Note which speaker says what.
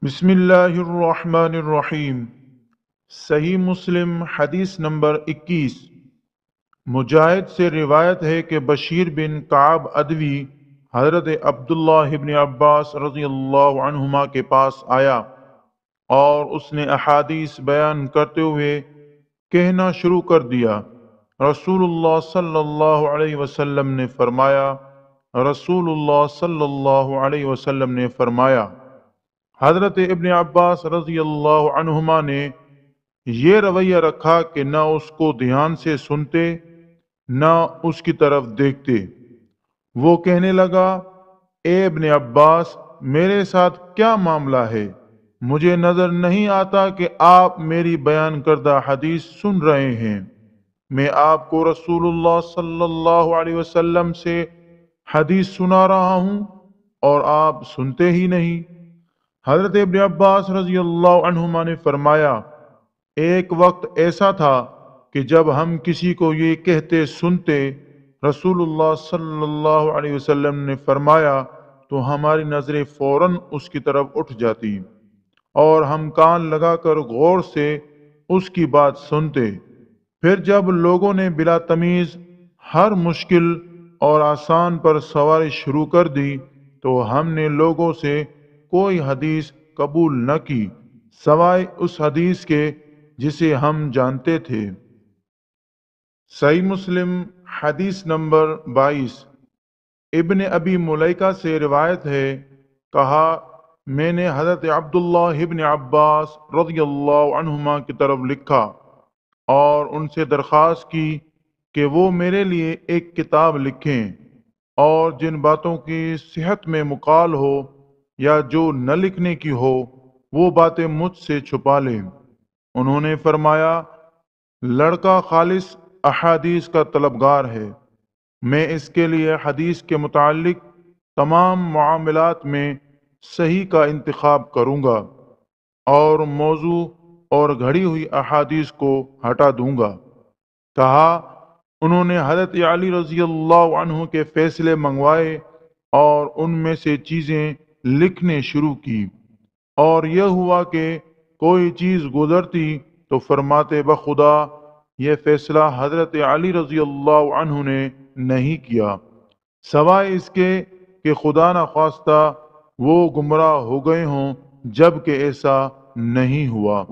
Speaker 1: بسم اللہ الرحمن الرحیم۔ صحیح مسلم حدیث نمبر 21۔ مجاہد سے روایت ہے کہ بشیر بن کعب ادوی حضرت عبداللہ ابن عباس رضی اللہ عنہما کے پاس آیا اور اس نے احادیث بیان کرتے ہوئے کہنا شروع کر دیا، رسول اللہ صلی اللہ علیہ وسلم نے فرمایا، رسول اللہ صلی اللہ علیہ وسلم نے فرمایا۔ حضرت ابن عباس رضی اللہ عنہما نے یہ رویہ رکھا کہ نہ اس کو دھیان سے سنتے نہ اس کی طرف دیکھتے۔ وہ کہنے لگا، اے ابن عباس، میرے ساتھ کیا معاملہ ہے؟ مجھے نظر نہیں آتا کہ آپ میری بیان کردہ حدیث سن رہے ہیں۔ میں آپ کو رسول اللہ صلی اللہ علیہ وسلم سے حدیث سنا رہا ہوں اور آپ سنتے ہی نہیں۔ حضرت ابن عباس رضی اللہ عنہما نے فرمایا، ایک وقت ایسا تھا کہ جب ہم کسی کو یہ کہتے سنتے، رسول اللہ صلی اللہ علیہ وسلم نے فرمایا، تو ہماری نظریں فوراً اس کی طرف اٹھ جاتی اور ہم کان لگا کر غور سے اس کی بات سنتے۔ پھر جب لوگوں نے بلا تمیز ہر مشکل اور آسان پر سواری شروع کر دی تو ہم نے لوگوں سے کوئی حدیث قبول نہ کی سوائے اس حدیث کے جسے ہم جانتے تھے۔ صحیح مسلم حدیث نمبر 22۔ ابن ابی ملیکہ سے روایت ہے، کہا، میں نے حضرت عبداللہ ابن عباس رضی اللہ عنہما کی طرف لکھا اور ان سے درخواست کی کہ وہ میرے لیے ایک کتاب لکھیں اور جن باتوں کی صحت میں مقال ہو یا جو نہ لکھنے کی ہو وہ باتیں مجھ سے چھپا لیں۔ انہوں نے فرمایا، لڑکا خالص احادیث کا طلبگار ہے، میں اس کے لیے حدیث کے متعلق تمام معاملات میں صحیح کا انتخاب کروں گا اور موضوع اور گھڑی ہوئی احادیث کو ہٹا دوں گا۔ کہا، انہوں نے حضرت علی رضی اللہ عنہ کے فیصلے منگوائے اور ان میں سے چیزیں لکھنے شروع کی، اور یہ ہوا کہ کوئی چیز گزرتی تو فرماتے، بخدا یہ فیصلہ حضرت علی رضی اللہ عنہ نے نہیں کیا، سوائے اس کے کہ خدا نہ خواستہ وہ گمراہ ہو گئے ہوں، جب کہ ایسا نہیں ہوا۔